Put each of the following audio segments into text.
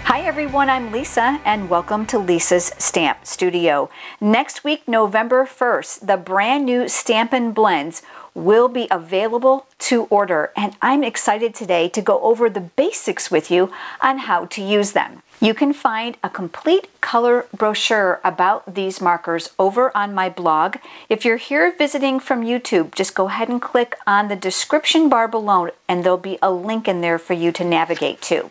Hi everyone, I'm Lisa and welcome to Lisa's Stamp Studio. Next week, November 1st, the brand new Stampin' blends will be available to order, and I'm excited today to go over the basics with you on how to use them. You can find a complete color brochure about these markers over on my blog. If you're here visiting from YouTube, just go ahead and click on the description bar below and there'll be a link in there for you to navigate to.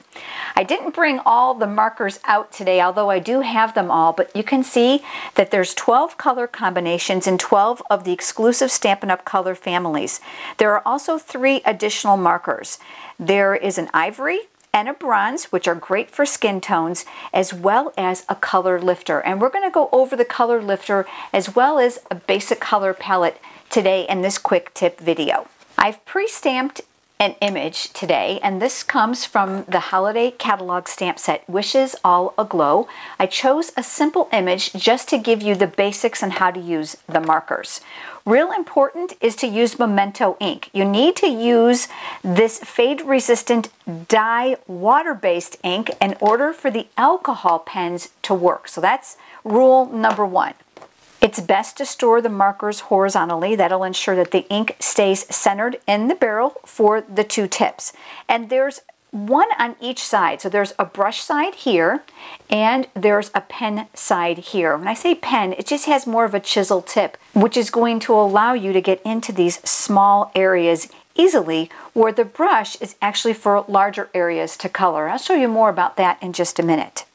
I didn't bring all the markers out today, although I do have them all, but you can see that there's 12 color combinations in 12 of the exclusive Stampin' Up! Color families. There are also 3 additional markers. There is an ivory and a bronze, which are great for skin tones, as well as a color lifter. And we're going to go over the color lifter as well as a basic color palette today in this quick tip video. I've pre-stamped an image today, and this comes from the holiday catalog stamp set Wishes All Aglow. I chose a simple image just to give you the basics on how to use the markers. Real important is to use Memento ink. You need to use this fade resistant dye water-based ink in order for the alcohol pens to work. So that's rule number 1. It's best to store the markers horizontally. That'll ensure that the ink stays centered in the barrel for the 2 tips. And there's one on each side. So there's a brush side here and there's a pen side here. When I say pen, it just has more of a chisel tip, which is going to allow you to get into these small areas easily, where the brush is actually for larger areas to color. I'll show you more about that in just a minute.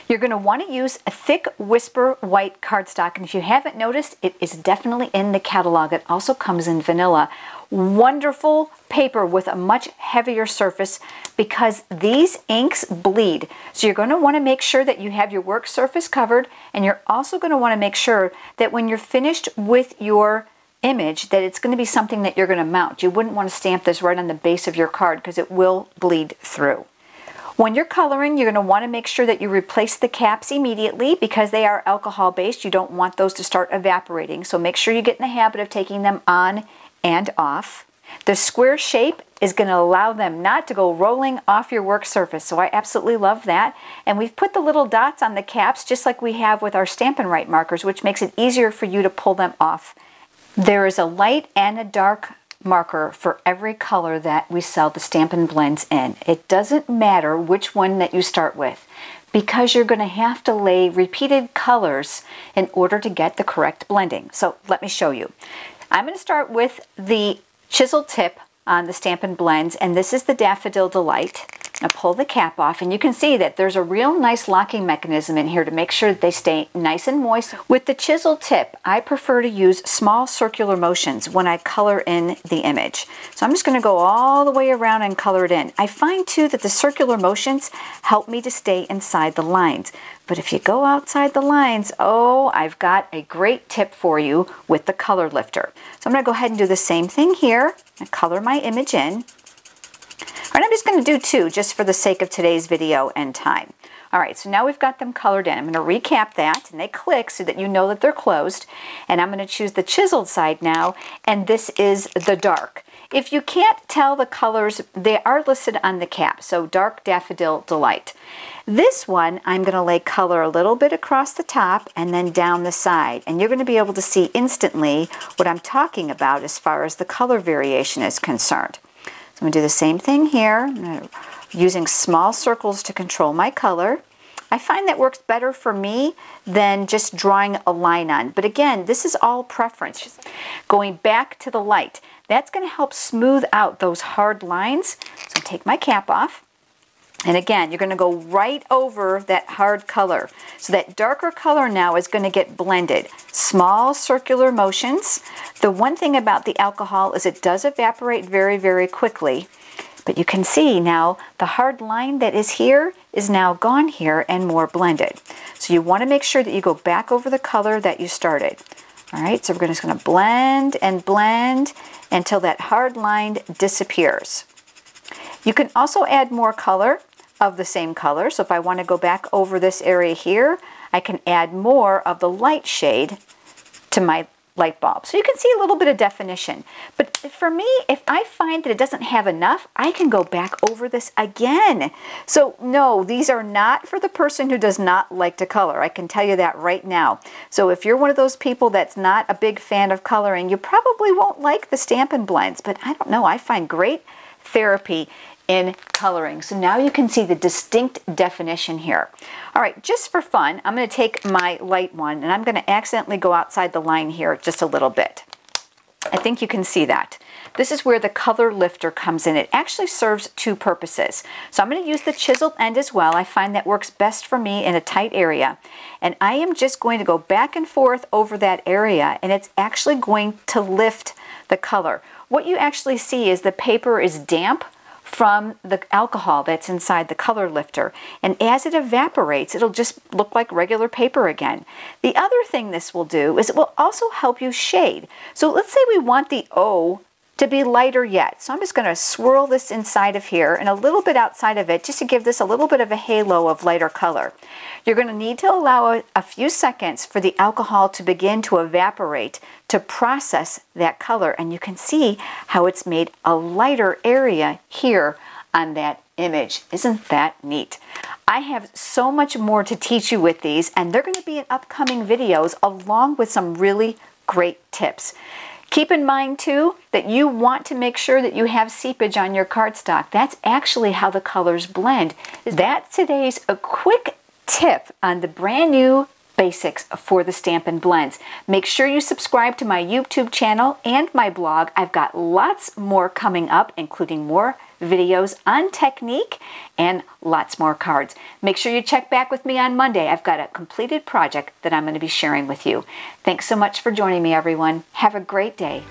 You're going to want to use a thick Whisper white cardstock, and if you haven't noticed, it is definitely in the catalog. It also comes in vanilla. Wonderful paper with a much heavier surface because these inks bleed. So you're going to want to make sure that you have your work surface covered, and you're also going to want to make sure that when you're finished with your image that it's going to be something that you're going to mount. You wouldn't want to stamp this right on the base of your card because it will bleed through. When you're coloring, you're going to want to make sure that you replace the caps immediately because they are alcohol based. You don't want those to start evaporating, so make sure you get in the habit of taking them on and off. The square shape is going to allow them not to go rolling off your work surface, so I absolutely love that. And we've put the little dots on the caps just like we have with our Stampin' Right markers, which makes it easier for you to pull them off. There is a light and a dark marker for every color that we sell the Stampin' blends in. It doesn't matter which one that you start with because you're going to have to lay repeated colors in order to get the correct blending. So let me show you. I'm going to start with the chisel tip on the Stampin' blends, and this is the Daffodil Delight. Now pull the cap off, and you can see that there's a real nice locking mechanism in here to make sure that they stay nice and moist. With the chisel tip, I prefer to use small circular motions when I color in the image. So I'm just going to go all the way around and color it in. I find too that the circular motions help me to stay inside the lines. But if you go outside the lines, oh, I've got a great tip for you with the color lifter. So I'm going to go ahead and do the same thing here and color my image in. All right, I'm just going to do 2 just for the sake of today's video and time. All right, so now we've got them colored in. I'm going to recap that, and they click so that you know that they're closed. And I'm going to choose the chiseled side now, and this is the dark. If you can't tell the colors, they are listed on the cap, so Dark Daffodil Delight. This one, I'm going to lay color a little bit across the top and then down the side, and you're going to be able to see instantly what I'm talking about as far as the color variation is concerned. I'm going to do the same thing here. I'm using small circles to control my color. I find that works better for me than just drawing a line on. But again, this is all preference. Going back to the light, that's going to help smooth out those hard lines. So take my cap off. And again, you're going to go right over that hard color. So that darker color now is going to get blended. Small circular motions. The one thing about the alcohol is it does evaporate very, very quickly. But you can see now the hard line that is here is now gone here and more blended. So you want to make sure that you go back over the color that you started. All right, so we're just going to blend and blend until that hard line disappears. You can also add more color of the same color. So if I want to go back over this area here, I can add more of the light shade to my light bulb. So you can see a little bit of definition. But for me, if I find that it doesn't have enough, I can go back over this again. So no, these are not for the person who does not like to color. I can tell you that right now. So if you're one of those people that's not a big fan of coloring, you probably won't like the Stampin' blends. But I don't know, I find great therapy in coloring. So now you can see the distinct definition here. All right, just for fun, I'm going to take my light one and I'm going to accidentally go outside the line here just a little bit. I think you can see that. This is where the color lifter comes in. It actually serves two purposes. So I'm going to use the chiseled end as well. I find that works best for me in a tight area. And I am just going to go back and forth over that area, and it's actually going to lift the color. What you actually see is the paper is damp from the alcohol that's inside the color lifter, and as it evaporates, it'll just look like regular paper again. The other thing this will do is it will also help you shade. So let's say we want the O to be lighter yet. So I'm just going to swirl this inside of here and a little bit outside of it just to give this a little bit of a halo of lighter color. You're going to need to allow a few seconds for the alcohol to begin to evaporate to process that color, and you can see how it's made a lighter area here on that image. Isn't that neat? I have so much more to teach you with these, and they're going to be in upcoming videos along with some really great tips. Keep in mind too that you want to make sure that you have seepage on your cardstock. That's actually how the colors blend. That's today's a quick tip on the brand new basics for the Stampin' blends. Make sure you subscribe to my YouTube channel and my blog. I've got lots more coming up, including more videos on technique and lots more cards. Make sure you check back with me on Monday. I've got a completed project that I'm going to be sharing with you. Thanks so much for joining me, everyone. Have a great day.